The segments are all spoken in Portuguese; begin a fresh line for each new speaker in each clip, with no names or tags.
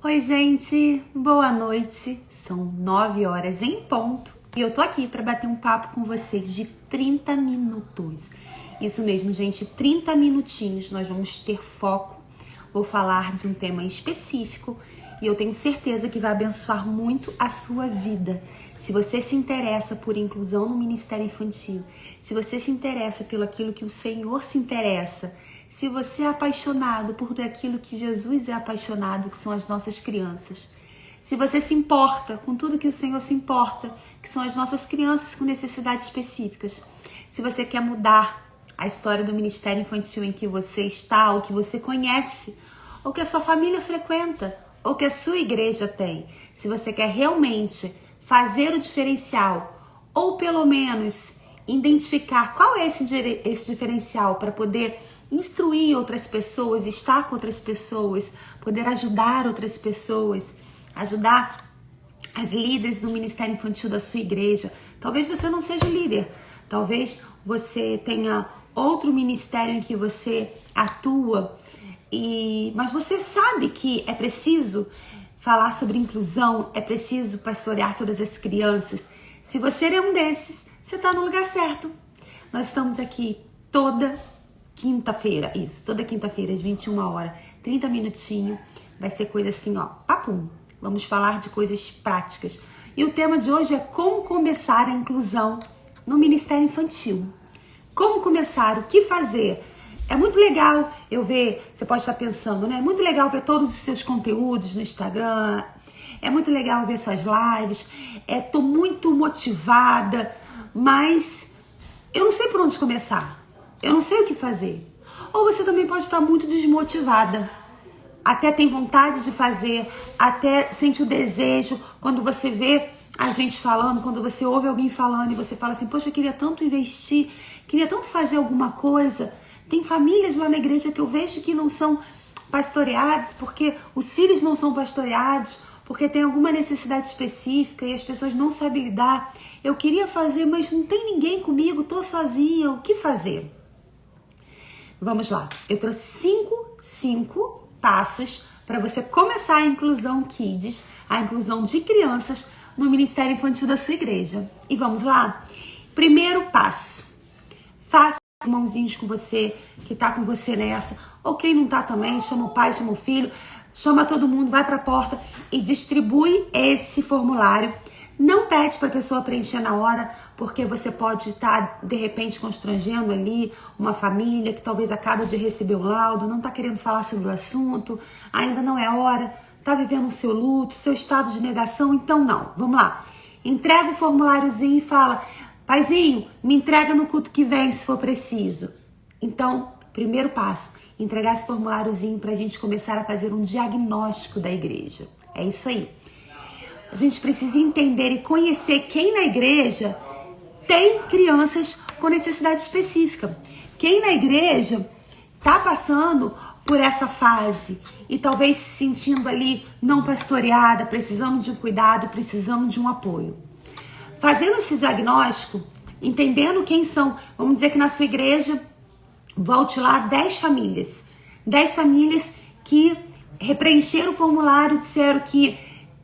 Oi, gente, boa noite. São 9 horas em ponto e eu tô aqui para bater um papo com vocês de 30 minutos. Isso mesmo, gente, 30 minutinhos. Nós vamos ter foco. Vou falar de um tema específico e eu tenho certeza que vai abençoar muito a sua vida. Se você se interessa por inclusão no Ministério Infantil, se você se interessa pelo aquilo que o Senhor se interessa, se você é apaixonado por aquilo que Jesus é apaixonado, que são as nossas crianças, se você se importa com tudo que o Senhor se importa, que são as nossas crianças com necessidades específicas, se você quer mudar a história do Ministério Infantil em que você está, ou que você conhece, ou que a sua família frequenta, ou que a sua igreja tem, se você quer realmente fazer o diferencial, ou pelo menos identificar qual é esse diferencial para poder instruir outras pessoas, estar com outras pessoas, poder ajudar outras pessoas, ajudar as líderes do Ministério Infantil da sua igreja. Talvez você não seja líder, talvez você tenha outro ministério em que você atua, mas você sabe que é preciso falar sobre inclusão, é preciso pastorear todas as crianças. Se você é um desses, você está no lugar certo. Nós estamos aqui toda quinta-feira, toda quinta-feira às 21 horas, 30 minutinhos, vai ser coisa assim, papum. Vamos falar de coisas práticas. E o tema de hoje é como começar a inclusão no Ministério Infantil. Como começar, o que fazer? É muito legal eu ver, você pode estar pensando, né? É muito legal ver todos os seus conteúdos no Instagram, é muito legal ver suas lives, tô muito motivada, mas eu não sei por onde começar. Eu não sei o que fazer. Ou você também pode estar muito desmotivada. Até tem vontade de fazer, até sente o desejo. Quando você vê a gente falando, quando você ouve alguém falando e você fala assim, poxa, eu queria tanto investir, queria tanto fazer alguma coisa. Tem famílias lá na igreja que eu vejo que não são pastoreadas, porque os filhos não são pastoreados, porque tem alguma necessidade específica e as pessoas não sabem lidar. Eu queria fazer, mas não tem ninguém comigo, tô sozinha, o que fazer? Vamos lá, eu trouxe cinco passos para você começar a inclusão Kids, a inclusão de crianças no Ministério Infantil da sua igreja. E vamos lá? Primeiro passo, faça irmãozinhos com você, que tá com você nessa, ou quem não tá também, chama o pai, chama o filho, chama todo mundo, vai para a porta e distribui esse formulário. Não pede para a pessoa preencher na hora, porque você pode estar, de repente, constrangendo ali uma família que talvez acaba de receber o laudo, não está querendo falar sobre o assunto, ainda não é hora, está vivendo o seu luto, seu estado de negação, então não. Vamos lá. Entrega o formuláriozinho e fala, paizinho, me entrega no culto que vem se for preciso. Então, primeiro passo, entregar esse formuláriozinho para a gente começar a fazer um diagnóstico da igreja. É isso aí. A gente precisa entender e conhecer quem na igreja tem crianças com necessidade específica. Quem na igreja está passando por essa fase e talvez se sentindo ali não pastoreada, precisando de um cuidado, precisando de um apoio. Fazendo esse diagnóstico, entendendo quem são, vamos dizer que na sua igreja, volte lá 10 famílias. 10 famílias que preencheram o formulário, disseram que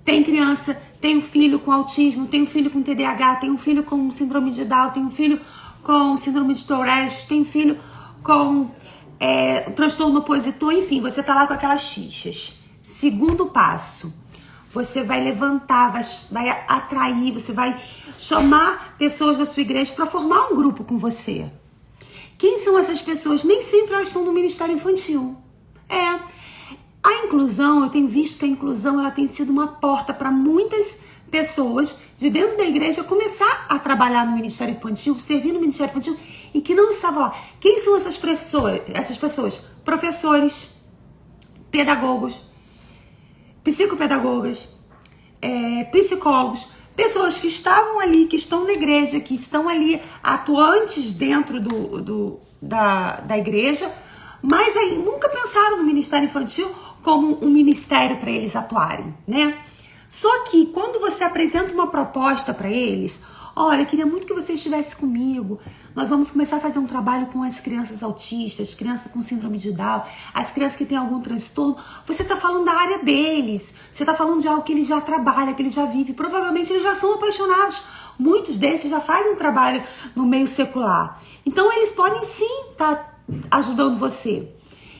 tem criança, tem um filho com autismo, tem um filho com TDAH, tem um filho com síndrome de Down, tem um filho com síndrome de Tourette, tem um filho com transtorno opositor, enfim, você tá lá com aquelas fichas. Segundo passo, você vai levantar, vai atrair, você vai chamar pessoas da sua igreja para formar um grupo com você. Quem são essas pessoas? Nem sempre elas estão no Ministério Infantil. A inclusão, eu tenho visto que a inclusão ela tem sido uma porta para muitas pessoas de dentro da igreja começar a trabalhar no Ministério Infantil, servir no Ministério Infantil e que não estavam lá. Quem são essas pessoas? Professores, pedagogos, psicopedagogas, psicólogos, pessoas que estavam ali, que estão na igreja, que estão ali atuantes dentro da igreja, mas aí nunca pensaram no Ministério Infantil como um ministério para eles atuarem, né? Só que quando você apresenta uma proposta para eles, olha, queria muito que você estivesse comigo. Nós vamos começar a fazer um trabalho com as crianças autistas, crianças com síndrome de Down, as crianças que têm algum transtorno. Você está falando da área deles. Você está falando de algo que eles já trabalham, que eles já vivem. Provavelmente eles já são apaixonados. Muitos desses já fazem trabalho no meio secular. Então, eles podem sim estar ajudando você.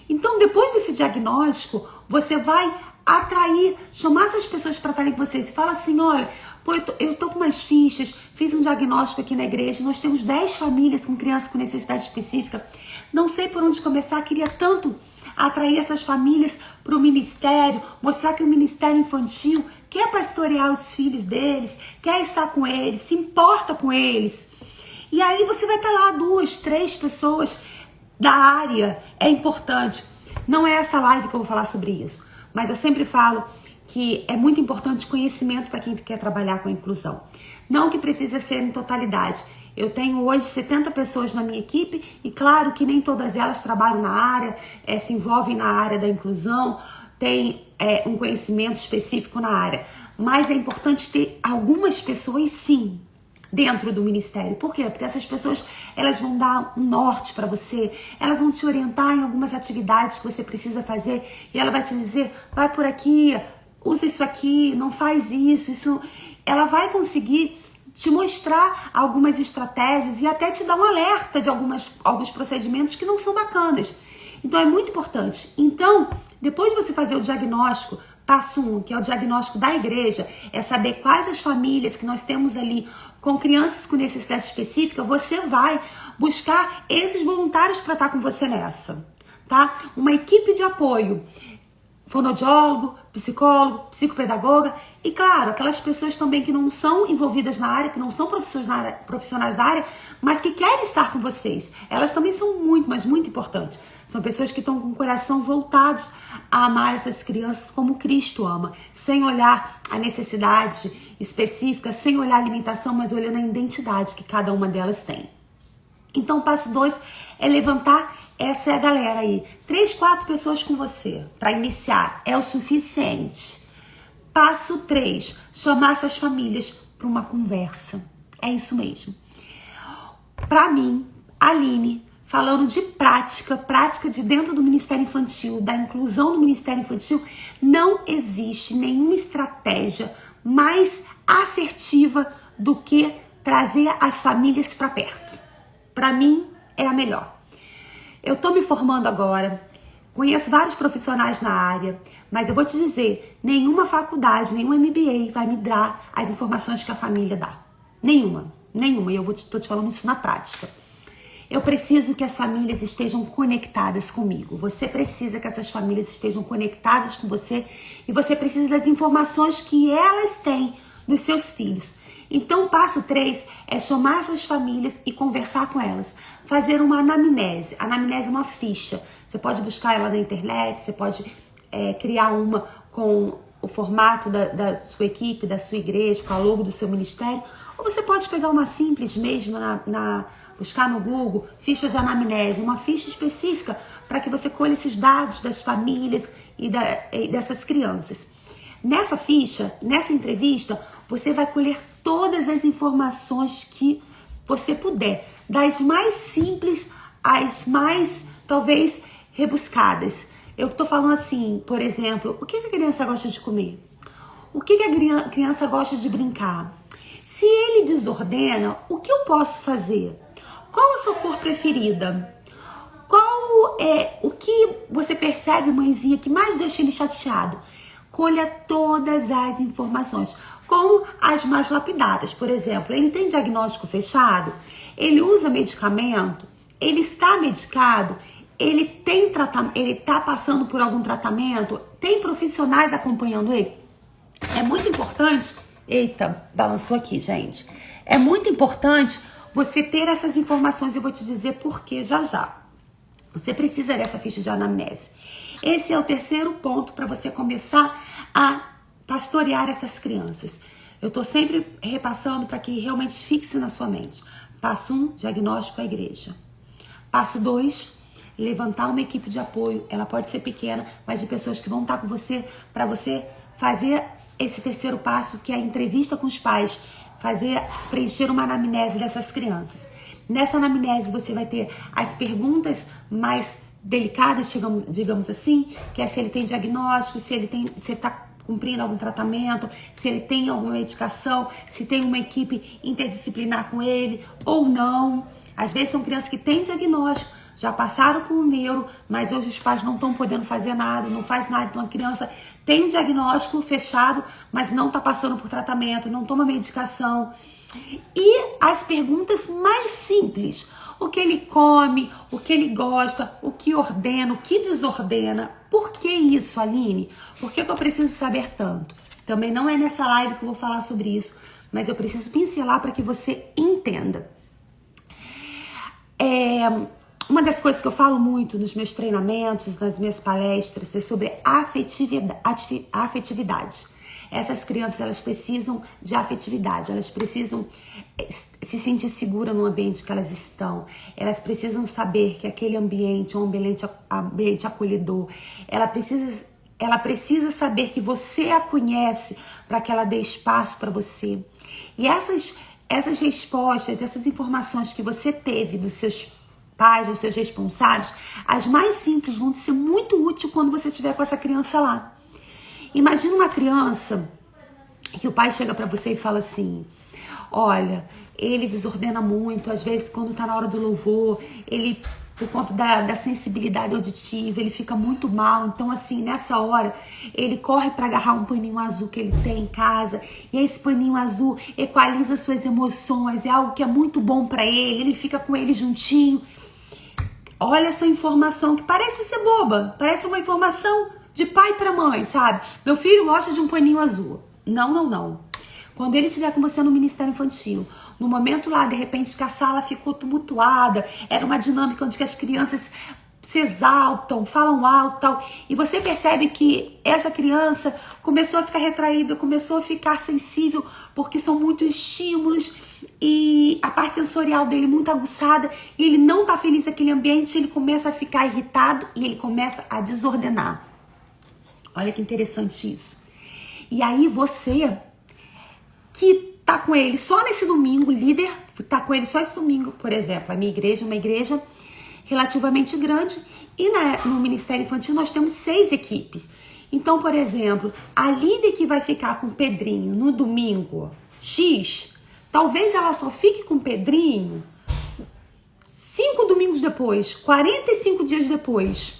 Então, depois desse diagnóstico, você vai atrair, chamar essas pessoas para estarem com você. Você fala assim, olha, pô, eu tô com umas fichas, fiz um diagnóstico aqui na igreja, nós temos 10 famílias com crianças com necessidade específica. Não sei por onde começar, queria tanto atrair essas famílias para o ministério, mostrar que o ministério infantil quer pastorear os filhos deles, quer estar com eles, se importa com eles. E aí você vai estar lá 2, 3 pessoas da área. É importante. Não é essa live que eu vou falar sobre isso, mas eu sempre falo que é muito importante conhecimento para quem quer trabalhar com a inclusão. Não que precisa ser em totalidade. Eu tenho hoje 70 pessoas na minha equipe e claro que nem todas elas trabalham na área, se envolvem na área da inclusão, têm um conhecimento específico na área. Mas é importante ter algumas pessoas sim dentro do ministério. Por quê? Porque essas pessoas, elas vão dar um norte para você, elas vão te orientar em algumas atividades que você precisa fazer e ela vai te dizer, vai por aqui, usa isso aqui, não faz isso. Ela vai conseguir te mostrar algumas estratégias e até te dar um alerta de alguns procedimentos que não são bacanas. Então é muito importante. Então, depois de você fazer o diagnóstico, passo 1, que é o diagnóstico da igreja, é saber quais as famílias que nós temos ali com crianças com necessidade específica, você vai buscar esses voluntários para estar com você nessa, tá? Uma equipe de apoio, fonoaudiólogo, psicólogo, psicopedagoga e, claro, aquelas pessoas também que não são envolvidas na área, que não são profissionais da área, mas que querem estar com vocês. Elas também são muito, mas muito importantes. São pessoas que estão com o coração voltados a amar essas crianças como Cristo ama, sem olhar a necessidade específica, sem olhar a limitação, mas olhando a identidade que cada uma delas tem. Então, passo 2 é levantar essa galera aí. 3, 4 pessoas com você para iniciar é o suficiente. Passo 3, chamar essas famílias para uma conversa. É isso mesmo. Para mim, Aline, falando de prática de dentro do Ministério Infantil, da inclusão do Ministério Infantil, não existe nenhuma estratégia mais assertiva do que trazer as famílias para perto. Para mim, é a melhor. Eu tô me formando agora, conheço vários profissionais na área, mas eu vou te dizer, nenhuma faculdade, nenhum MBA vai me dar as informações que a família dá. Nenhuma. E eu tô te falando isso na prática. Eu preciso que as famílias estejam conectadas comigo. Você precisa que essas famílias estejam conectadas com você e você precisa das informações que elas têm dos seus filhos. Então, o passo 3 é chamar essas famílias e conversar com elas. Fazer uma anamnese. A anamnese é uma ficha. Você pode buscar ela na internet, você pode criar uma com o formato da sua equipe, da sua igreja, com a logo do seu ministério. Ou você pode pegar uma simples mesmo, buscar no Google, ficha de anamnese, uma ficha específica para que você colhe esses dados das famílias e dessas crianças. Nessa ficha, nessa entrevista, você vai colher todas as informações que você puder, das mais simples às mais, talvez, rebuscadas. Eu estou falando assim, por exemplo, o que a criança gosta de comer? O que a criança gosta de brincar? Se ele desordena, o que eu posso fazer? Qual a sua cor preferida? Qual é o que você percebe, mãezinha, que mais deixa ele chateado? Colha todas as informações, como as mais lapidadas. Por exemplo, ele tem diagnóstico fechado? Ele usa medicamento? Ele está medicado? Ele tem tratamento? Ele está passando por algum tratamento? Tem profissionais acompanhando ele? É muito importante. Eita, balançou aqui, gente. É muito importante você ter essas informações. Eu vou te dizer por quê já. Você precisa dessa ficha de anamnese. Esse é o terceiro ponto para você começar a pastorear essas crianças. Eu tô sempre repassando para que realmente fixe na sua mente. Passo 1, diagnóstico à igreja. Passo 2, levantar uma equipe de apoio. Ela pode ser pequena, mas de pessoas que vão estar com você para você fazer esse terceiro passo, que é a entrevista com os pais. preencher uma anamnese dessas crianças. Nessa anamnese você vai ter as perguntas mais delicadas, digamos assim, que é se ele tem diagnóstico, se ele está cumprindo algum tratamento, se ele tem alguma medicação, se tem uma equipe interdisciplinar com ele ou não. Às vezes são crianças que têm diagnóstico, já passaram por um neuro, mas hoje os pais não estão podendo fazer nada, não faz nada. Então a criança tem um diagnóstico fechado, mas não está passando por tratamento, não toma medicação. E as perguntas mais simples: o que ele come, o que ele gosta, o que ordena, o que desordena. Por que isso, Aline? Por que eu preciso saber tanto? Também não é nessa live que eu vou falar sobre isso, mas eu preciso pincelar para que você entenda. Uma das coisas que eu falo muito nos meus treinamentos, nas minhas palestras, é sobre afetividade. Essas crianças, elas precisam de afetividade, elas precisam se sentir seguras no ambiente que elas estão, elas precisam saber que aquele ambiente é um ambiente acolhedor, ela precisa saber que você a conhece para que ela dê espaço para você. E essas respostas, essas informações que você teve dos seus pais, dos seus responsáveis, as mais simples vão ser muito úteis quando você estiver com essa criança lá. Imagina uma criança que o pai chega para você e fala assim: olha, ele desordena muito, às vezes quando tá na hora do louvor, ele, por conta da sensibilidade auditiva, ele fica muito mal. Então assim, nessa hora, ele corre para agarrar um paninho azul que ele tem em casa, e esse paninho azul equaliza suas emoções, é algo que é muito bom para ele fica com ele juntinho. Olha essa informação que parece ser boba, parece uma informação de pai para mãe, sabe? Meu filho gosta de um paninho azul. Não. Quando ele estiver com você no Ministério Infantil, no momento lá, de repente, que a sala ficou tumultuada, era uma dinâmica onde as crianças se exaltam, falam alto, tal, e você percebe que essa criança começou a ficar retraída, começou a ficar sensível, porque são muitos estímulos e a parte sensorial dele muito aguçada, e ele não tá feliz naquele ambiente, ele começa a ficar irritado e ele começa a desordenar. Olha que interessante isso. E aí você que tá com ele só nesse domingo, líder, que tá com ele só esse domingo, por exemplo, a minha igreja é uma igreja relativamente grande, e no Ministério Infantil nós temos 6 equipes. Então, por exemplo, a líder que vai ficar com o Pedrinho no domingo X, talvez ela só fique com o Pedrinho 5 domingos depois, 45 dias depois.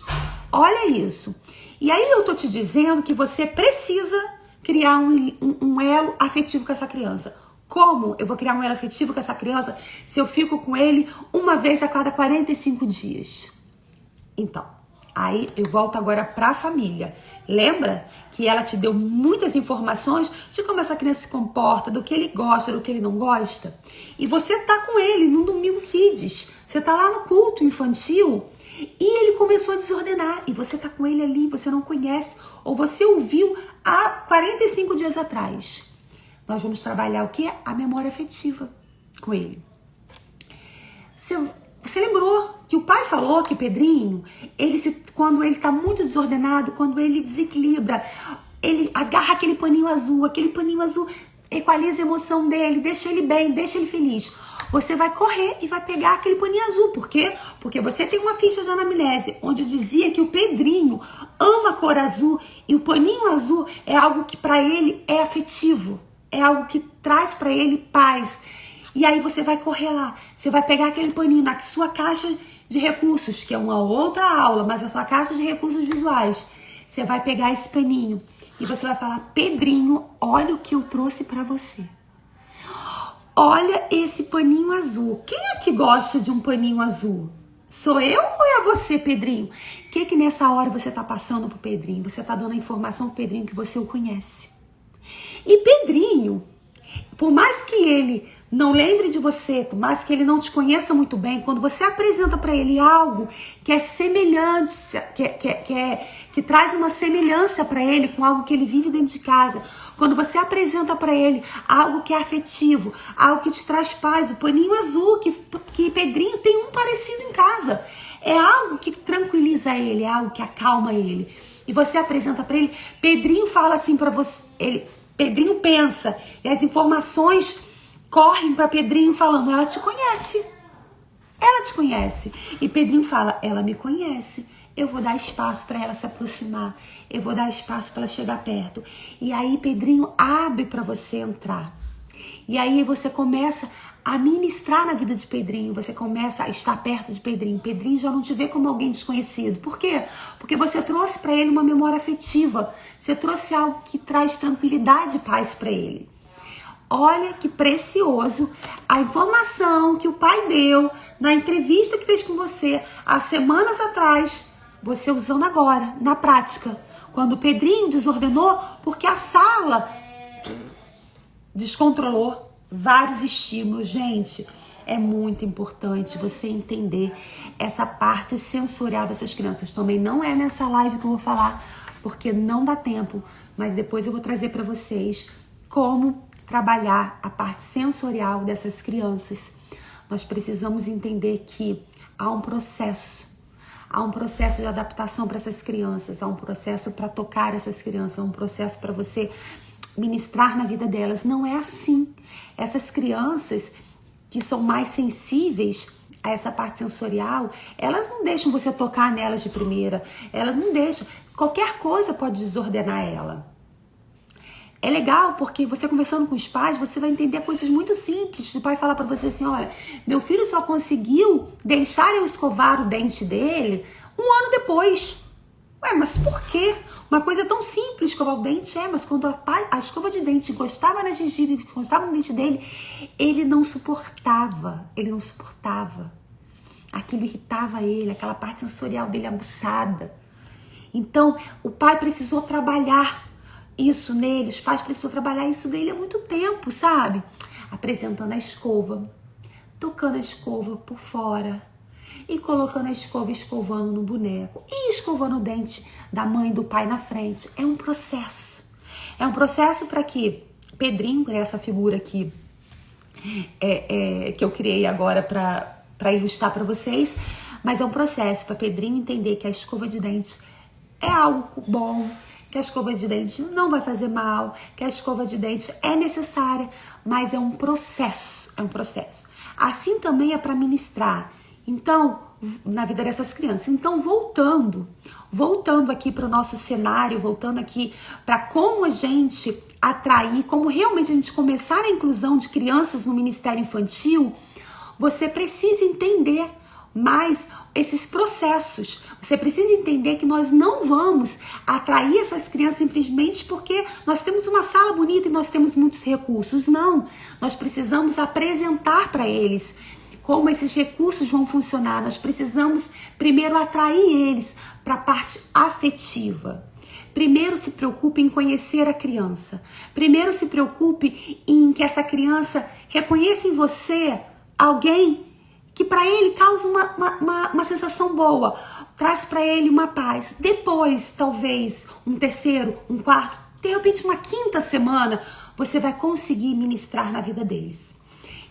Olha isso. E aí eu tô te dizendo que você precisa criar um elo afetivo com essa criança. Como eu vou criar um elo afetivo com essa criança se eu fico com ele uma vez a cada 45 dias? Então, aí eu volto agora para a família. Lembra que ela te deu muitas informações de como essa criança se comporta, do que ele gosta, do que ele não gosta? E você tá com ele no Domingo Kids. Você tá lá no culto infantil e ele começou a desordenar. E você tá com ele ali, você não conhece, ou você ouviu há 45 dias atrás. Nós vamos trabalhar o quê? A memória afetiva com ele. Você lembrou que o pai falou que Pedrinho, quando ele tá muito desordenado, quando ele desequilibra, ele agarra aquele paninho azul equaliza a emoção dele, deixa ele bem, deixa ele feliz. Você vai correr e vai pegar aquele paninho azul. Por quê? Porque você tem uma ficha de anamnese onde dizia que o Pedrinho ama a cor azul, e o paninho azul é algo que para ele é afetivo, é algo que traz para ele paz. E aí você vai correr lá, você vai pegar aquele paninho na sua caixa de recursos, que é uma outra aula, mas a sua caixa de recursos visuais. Você vai pegar esse paninho e você vai falar: Pedrinho, olha o que eu trouxe para você. Olha esse paninho azul. Quem é que gosta de um paninho azul? Sou eu ou é você, Pedrinho? O que nessa hora você tá passando pro Pedrinho? Você tá dando a informação pro Pedrinho que você o conhece. E Pedrinho, por mais que ele não lembre de você, por mais que ele não te conheça muito bem, quando você apresenta para ele algo que é semelhante, que traz uma semelhança para ele com algo que ele vive dentro de casa, quando você apresenta para ele algo que é afetivo, algo que te traz paz, o paninho azul que Pedrinho tem um parecido em casa, é algo que tranquiliza ele, é algo que acalma ele. E você apresenta para ele, Pedrinho fala assim para você, Pedrinho pensa, e as informações correm para Pedrinho falando, ela te conhece. Ela te conhece. E Pedrinho fala, ela me conhece. Eu vou dar espaço para ela se aproximar. Eu vou dar espaço para ela chegar perto. E aí Pedrinho abre para você entrar. E aí você começa a ministrar na vida de Pedrinho. Você começa a estar perto de Pedrinho. Pedrinho já não te vê como alguém desconhecido. Por quê? Porque você trouxe para ele uma memória afetiva. Você trouxe algo que traz tranquilidade e paz para ele. Olha que precioso a informação que o pai deu na entrevista que fez com você há semanas atrás, você usando agora, na prática. Quando o Pedrinho desordenou, porque a sala descontrolou vários estímulos. Gente, é muito importante você entender essa parte sensorial dessas crianças. Também não é nessa live que eu vou falar, porque não dá tempo, mas depois eu vou trazer para vocês como trabalhar a parte sensorial dessas crianças. Nós precisamos entender que há um processo de adaptação para essas crianças, há um processo para tocar essas crianças, há um processo para você ministrar na vida delas. Não é assim. Essas crianças que são mais sensíveis a essa parte sensorial, elas não deixam você tocar nelas de primeira, elas não deixam. Qualquer coisa pode desordenar ela. É legal porque você conversando com os pais, você vai entender coisas muito simples. O pai fala pra você assim, olha, meu filho só conseguiu deixar eu escovar o dente dele 1 ano depois. Ué, mas por quê? Uma coisa tão simples, escovar o dente, mas quando a escova de dente encostava na gengiva, encostava no dente dele, ele não suportava. Aquilo irritava ele, aquela parte sensorial dele aguçada. Então, o pai precisou trabalhar isso nele, os pais precisam trabalhar isso nele há muito tempo, sabe? Apresentando a escova, tocando a escova por fora e colocando a escova, escovando no boneco e escovando o dente da mãe e do pai na frente. É um processo. É um processo para que Pedrinho, que é essa figura aqui que eu criei agora para ilustrar para vocês, mas é um processo para Pedrinho entender que a escova de dente é algo bom, que a escova de dente não vai fazer mal, que a escova de dente é necessária, mas é um processo, Assim também é para ministrar, então, na vida dessas crianças. Então, voltando aqui para o nosso cenário, voltando aqui para como a gente atrair, como realmente a gente começar a inclusão de crianças no Ministério Infantil, você precisa entender mais esses processos. Você precisa entender que nós não vamos atrair essas crianças simplesmente porque nós temos uma sala bonita e nós temos muitos recursos. Não, nós precisamos apresentar para eles como esses recursos vão funcionar. Nós precisamos primeiro atrair eles para a parte afetiva. Primeiro se preocupe em conhecer a criança. Primeiro se preocupe em que essa criança reconheça em você alguém que para ele causa uma sensação boa, traz para ele uma paz. Depois, talvez, um terceiro, um quarto, de repente uma 5ª semana, você vai conseguir ministrar na vida deles.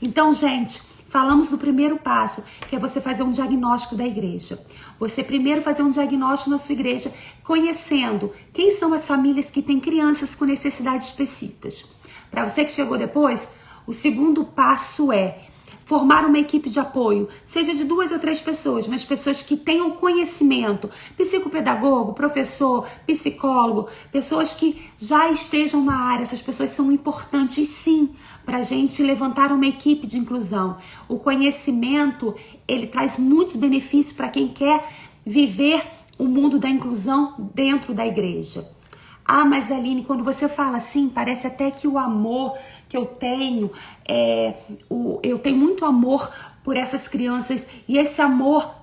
Então, gente, falamos do primeiro passo, que é você fazer um diagnóstico da igreja. Você primeiro fazer um diagnóstico na sua igreja, conhecendo quem são as famílias que têm crianças com necessidades específicas. Para você que chegou depois, o segundo passo é formar uma equipe de apoio, seja de 2 ou 3 pessoas, mas pessoas que tenham conhecimento, psicopedagogo, professor, psicólogo, pessoas que já estejam na área. Essas pessoas são importantes sim para a gente levantar uma equipe de inclusão. O conhecimento, ele traz muitos benefícios para quem quer viver o mundo da inclusão dentro da igreja. Ah, mas Aline, quando você fala assim, parece até que o amor que eu tenho, eu tenho muito amor por essas crianças e esse amor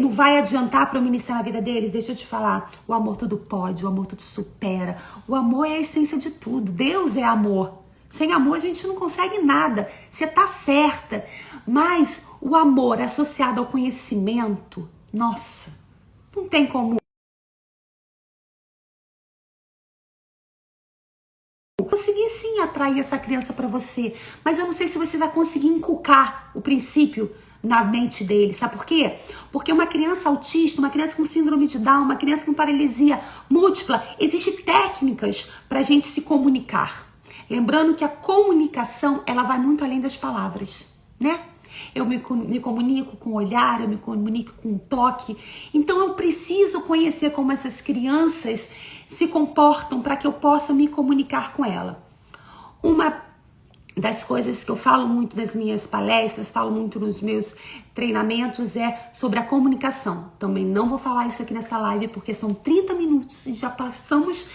não vai adiantar para eu ministrar na vida deles. Deixa eu te falar, o amor tudo pode, o amor tudo supera, o amor é a essência de tudo, Deus é amor. Sem amor a gente não consegue nada, você tá certa, mas o amor associado ao conhecimento, nossa, não tem como conseguir sim atrair essa criança para você, mas eu não sei se você vai conseguir inculcar o princípio na mente dele, sabe por quê? Porque uma criança autista, uma criança com síndrome de Down, uma criança com paralisia múltipla, existem técnicas para a gente se comunicar. Lembrando que a comunicação, ela vai muito além das palavras, né? Eu me comunico com o olhar, eu me comunico com o toque. Então eu preciso conhecer como essas crianças se comportam para que eu possa me comunicar com ela. Uma das coisas que eu falo muito nas minhas palestras, falo muito nos meus treinamentos é sobre a comunicação. Também não vou falar isso aqui nessa live porque são 30 minutos e já passamos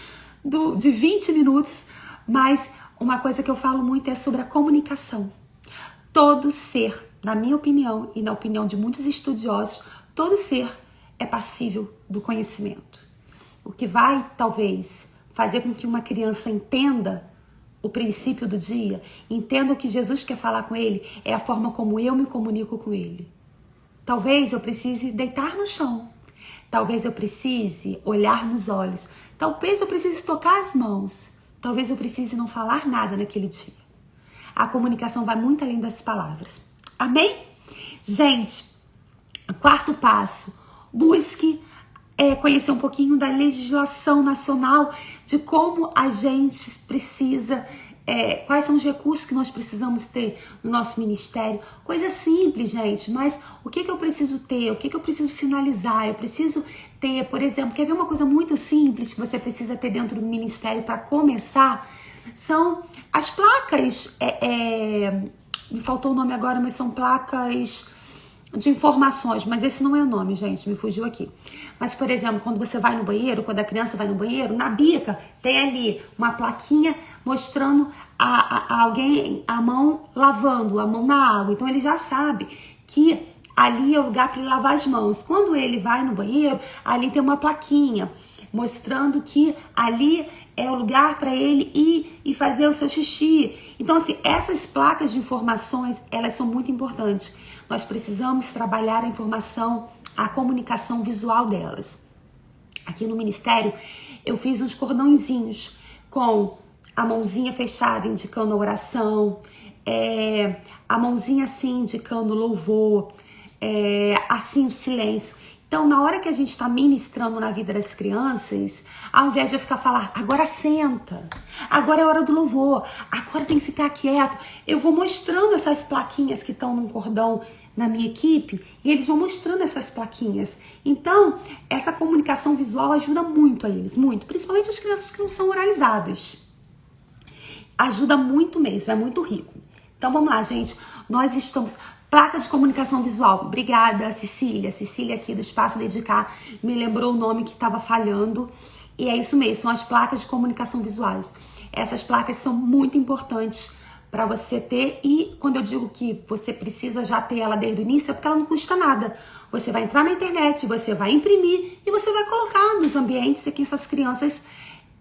de 20 minutos, mas uma coisa que eu falo muito é sobre a comunicação. Todo ser, na minha opinião e na opinião de muitos estudiosos, todo ser é passível do conhecimento. O que vai, talvez, fazer com que uma criança entenda o princípio do dia, entenda o que Jesus quer falar com ele, é a forma como eu me comunico com ele. Talvez eu precise deitar no chão, talvez eu precise olhar nos olhos, talvez eu precise tocar as mãos, talvez eu precise não falar nada naquele dia. A comunicação vai muito além das palavras. Amém? Gente, quarto passo, busque conhecer um pouquinho da legislação nacional, de como a gente precisa, quais são os recursos que nós precisamos ter no nosso ministério. Coisa simples, gente, mas o que eu preciso ter? O que eu preciso sinalizar? Eu preciso ter, por exemplo, quer ver uma coisa muito simples que você precisa ter dentro do ministério para começar? São as placas, me faltou o nome agora, mas são placas de informações, mas esse não é o nome, gente, me fugiu aqui. Mas, por exemplo, quando você vai no banheiro, quando a criança vai no banheiro, na bica tem ali uma plaquinha mostrando a alguém a mão lavando, a mão na água. Então ele já sabe que ali é o lugar para ele lavar as mãos. Quando ele vai no banheiro, ali tem uma plaquinha mostrando que ali é o lugar para ele ir e fazer o seu xixi. Então, assim, essas placas de informações, elas são muito importantes. Nós precisamos trabalhar a informação, a comunicação visual delas. Aqui no ministério, eu fiz uns cordãozinhos com a mãozinha fechada indicando a oração, a mãozinha assim indicando o louvor, assim o silêncio. Então, na hora que a gente está ministrando na vida das crianças, ao invés de eu ficar falando, agora senta, agora é hora do louvor, agora tem que ficar quieto, eu vou mostrando essas plaquinhas que estão num cordão na minha equipe e eles vão mostrando essas plaquinhas. Então, essa comunicação visual ajuda muito a eles, muito, principalmente as crianças que não são oralizadas. Ajuda muito mesmo, é muito rico. Então, vamos lá, gente, nós estamos... Placa de comunicação visual. Obrigada, Cecília. Cecília aqui do Espaço Dedicar me lembrou o nome que estava falhando. E é isso mesmo, são as placas de comunicação visuais. Essas placas são muito importantes para você ter. E quando eu digo que você precisa já ter ela desde o início, é porque ela não custa nada. Você vai entrar na internet, você vai imprimir e você vai colocar nos ambientes que essas crianças,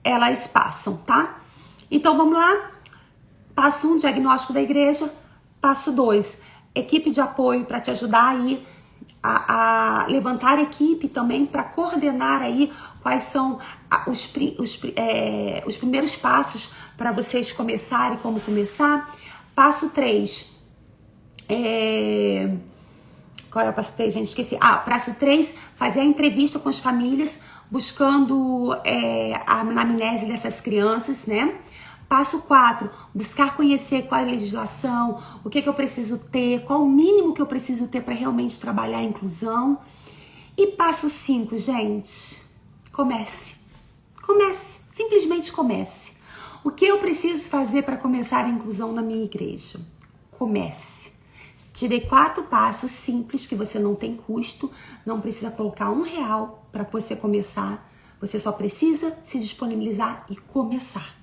elas passam, tá? Então, vamos lá. Passo 1, diagnóstico da igreja. Passo 2, equipe de apoio para te ajudar aí a levantar equipe também para coordenar aí quais são os primeiros passos para vocês começarem, como começar. Passo 3, qual é o passo 3, gente? Esqueci. Passo 3, fazer a entrevista com as famílias, buscando a anamnese dessas crianças, né? Passo 4, buscar conhecer qual é a legislação, o que eu preciso ter, qual o mínimo que eu preciso ter para realmente trabalhar a inclusão. E passo 5, gente, comece. Comece, simplesmente comece. O que eu preciso fazer para começar a inclusão na minha igreja? Comece. Te dei 4 passos simples que você não tem custo, não precisa colocar R$1 para você começar. Você só precisa se disponibilizar e começar.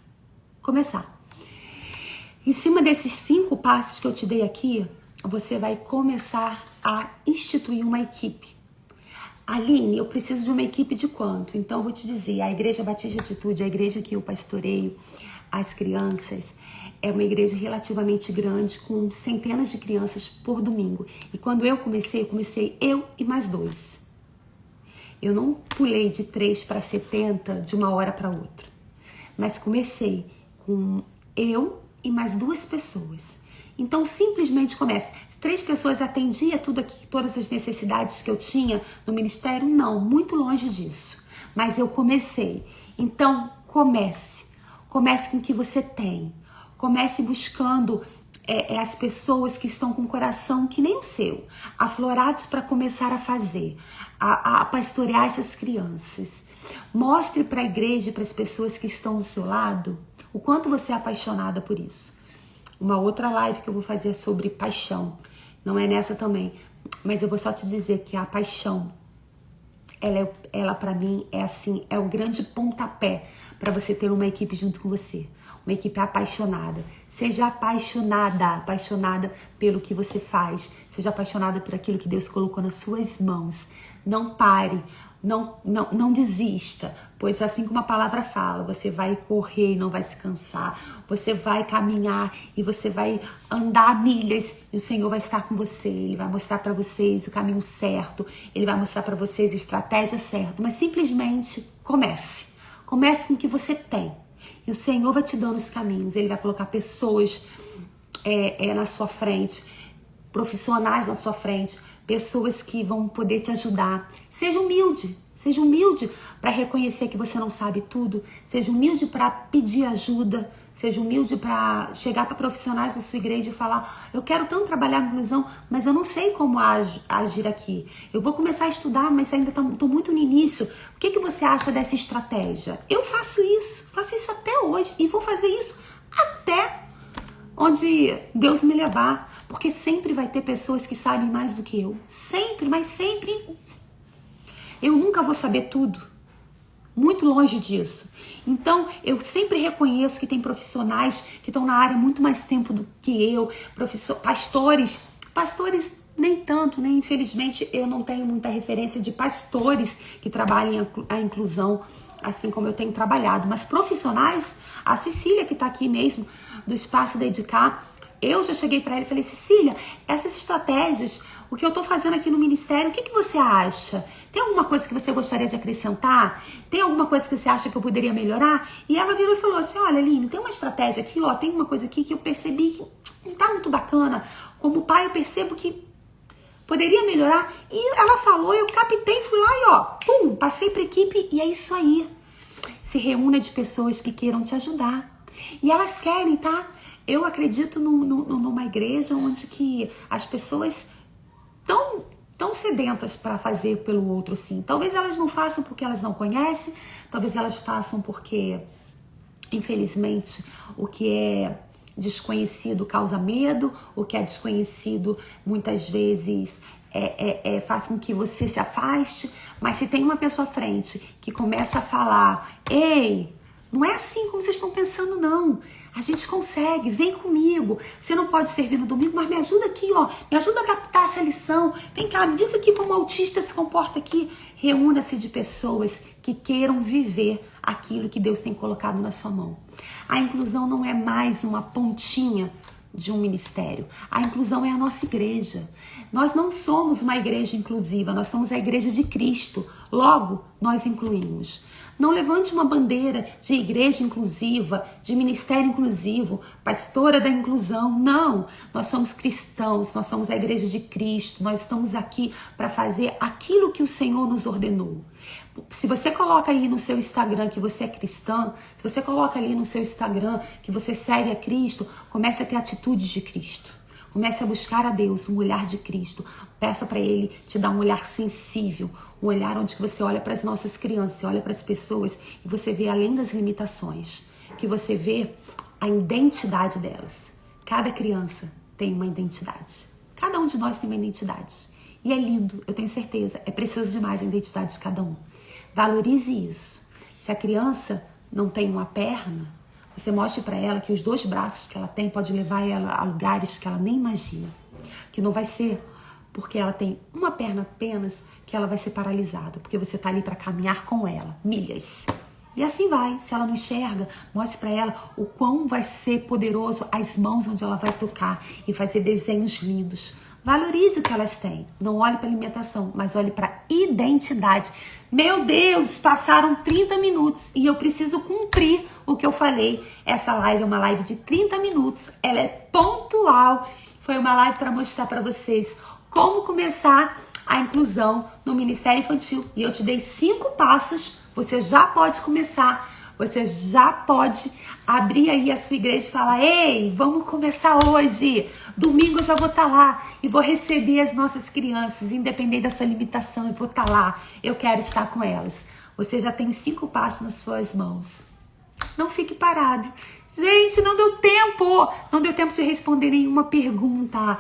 Em cima desses 5 passos que eu te dei aqui, você vai começar a instituir uma equipe. Aline, eu preciso de uma equipe de quanto? Então, eu vou te dizer, a Igreja Batista de Atitude, a igreja que eu pastoreio as crianças, é uma igreja relativamente grande, com centenas de crianças por domingo. E quando eu comecei eu e mais 2. Eu não pulei de 3 para 70 de uma hora para outra, mas comecei com eu e mais 2 pessoas. Então, simplesmente comece. 3 pessoas atendia tudo aqui, todas as necessidades que eu tinha no ministério? Não, muito longe disso. Mas eu comecei. Então, comece. Comece com o que você tem. Comece buscando as pessoas que estão com o coração que nem o seu, aflorados para começar a fazer, a pastorear essas crianças. Mostre para a igreja e para as pessoas que estão do seu lado o quanto você é apaixonada por isso. Uma outra live que eu vou fazer é sobre paixão. Não é nessa também, mas eu vou só te dizer que a paixão, ela para mim é assim, é o grande pontapé para você ter uma equipe junto com você. Uma equipe apaixonada. Seja apaixonada pelo que você faz. Seja apaixonada por aquilo que Deus colocou nas suas mãos. Não pare, não desista, pois assim como a palavra fala, você vai correr e não vai se cansar. Você vai caminhar e você vai andar milhas e o Senhor vai estar com você. Ele vai mostrar para vocês o caminho certo. Ele vai mostrar para vocês a estratégia certa. Mas simplesmente comece. Comece com o que você tem. E o Senhor vai te dando os caminhos. Ele vai colocar pessoas na sua frente, profissionais na sua frente, pessoas que vão poder te ajudar. Seja humilde para reconhecer que você não sabe tudo. Seja humilde para pedir ajuda. Seja humilde para chegar para profissionais da sua igreja e falar: eu quero tanto trabalhar com inclusão, mas eu não sei como agir aqui. Eu vou começar a estudar, mas ainda estou muito no início. O que você acha dessa estratégia? Eu faço isso até hoje e vou fazer isso até onde Deus me levar. Porque sempre vai ter pessoas que sabem mais do que eu. Sempre, mas sempre. Eu nunca vou saber tudo. Muito longe disso. Então, eu sempre reconheço que tem profissionais que estão na área muito mais tempo do que eu. Pastores nem tanto, né? Infelizmente, eu não tenho muita referência de pastores que trabalhem a inclusão, assim como eu tenho trabalhado. Mas profissionais, a Cecília, que está aqui mesmo, do Espaço Dedicar, eu já cheguei para ela e falei: Cecília, essas estratégias, o que eu estou fazendo aqui no ministério, o que você acha? Tem alguma coisa que você gostaria de acrescentar? Tem alguma coisa que você acha que eu poderia melhorar? E ela virou e falou assim: olha, Aline, tem uma estratégia aqui, ó, tem uma coisa aqui que eu percebi que não está muito bacana. Como pai, eu percebo que poderia melhorar. E ela falou, eu captei, fui lá e ó, pum, passei para a equipe e é isso aí. Se reúna de pessoas que queiram te ajudar. E elas querem, tá? Eu acredito numa igreja onde que as pessoas tão sedentas para fazer pelo outro, sim. Talvez elas não façam porque elas não conhecem, talvez elas façam porque, infelizmente, o que é desconhecido causa medo, o que é desconhecido muitas vezes faz com que você se afaste. Mas se tem uma pessoa à frente que começa a falar: ei, não é assim como vocês estão pensando, não. A gente consegue, vem comigo. Você não pode servir no domingo, mas me ajuda aqui, ó. Me ajuda a captar essa lição. Vem cá, me diz aqui como o autista se comporta aqui. Reúna-se de pessoas que queiram viver aquilo que Deus tem colocado na sua mão. A inclusão não é mais uma pontinha de um ministério. A inclusão é a nossa igreja. Nós não somos uma igreja inclusiva, nós somos a igreja de Cristo. Logo, nós incluímos. Não levante uma bandeira de igreja inclusiva, de ministério inclusivo, pastora da inclusão. Não, nós somos cristãos, nós somos a igreja de Cristo. Nós estamos aqui para fazer aquilo que o Senhor nos ordenou. Se você coloca aí no seu Instagram que você é cristã, se você coloca ali no seu Instagram que você segue a Cristo, comece a ter atitudes de Cristo. Comece a buscar a Deus, um olhar de Cristo. Peça para Ele te dar um olhar sensível, um olhar onde você olha para as nossas crianças, você olha para as pessoas e você vê além das limitações, que você vê a identidade delas. Cada criança tem uma identidade. Cada um de nós tem uma identidade. E é lindo, eu tenho certeza, é precioso demais a identidade de cada um. Valorize isso. Se a criança não tem uma perna, você mostre para ela que os 2 braços que ela tem pode levar ela a lugares que ela nem imagina. Que não vai ser porque ela tem uma perna apenas que ela vai ser paralisada. Porque você está ali para caminhar com ela, milhas. E assim vai. Se ela não enxerga, mostre para ela o quão vai ser poderoso as mãos onde ela vai tocar e fazer desenhos lindos. Valorize o que elas têm. Não olhe para alimentação, mas olhe para identidade. Meu Deus, passaram 30 minutos e eu preciso cumprir o que eu falei. Essa live é uma live de 30 minutos. Ela é pontual. Foi uma live para mostrar para vocês como começar a inclusão no Ministério Infantil. E eu te dei 5 passos. Você já pode começar. Você já pode abrir aí a sua igreja e falar: ei, vamos começar hoje. Domingo eu já vou estar lá e vou receber as nossas crianças, independente da sua limitação, eu vou estar lá. Eu quero estar com elas. Você já tem os 5 passos nas suas mãos. Não fique parado. Gente, não deu tempo. Não deu tempo de responder nenhuma pergunta.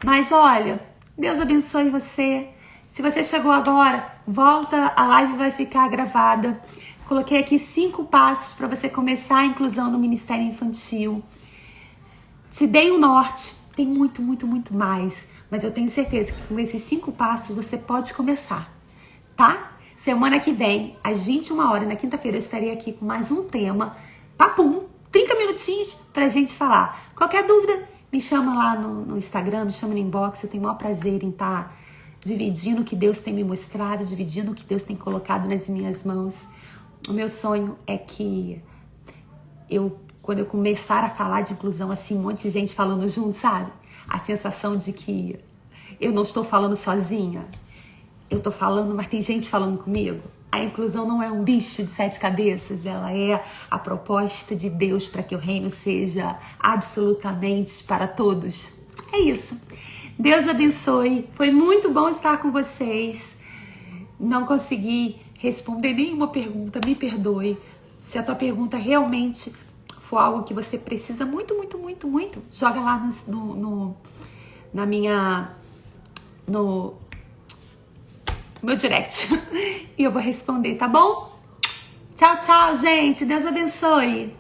Mas olha, Deus abençoe você. Se você chegou agora, volta, a live vai ficar gravada. Coloquei aqui 5 passos para você começar a inclusão no Ministério Infantil. Te dei um norte. Tem muito, muito, muito mais. Mas eu tenho certeza que com esses 5 passos você pode começar. Tá? Semana que vem, às 21 horas, na quinta-feira, eu estarei aqui com mais um tema. Papum, 30 minutinhos pra gente falar. Qualquer dúvida, me chama lá no Instagram, me chama no inbox. Eu tenho o maior prazer em estar dividindo o que Deus tem me mostrado, dividindo o que Deus tem colocado nas minhas mãos. O meu sonho é que quando eu começar a falar de inclusão, assim, um monte de gente falando junto, sabe? A sensação de que eu não estou falando sozinha. Eu tô falando, mas tem gente falando comigo. A inclusão não é um bicho de 7 cabeças, ela é a proposta de Deus para que o reino seja absolutamente para todos. É isso. Deus abençoe. Foi muito bom estar com vocês. Não consegui responder nenhuma pergunta, me perdoe. Se a tua pergunta realmente for algo que você precisa muito, muito, muito, muito, joga lá no meu direct e eu vou responder, tá bom? Tchau, tchau, gente. Deus abençoe.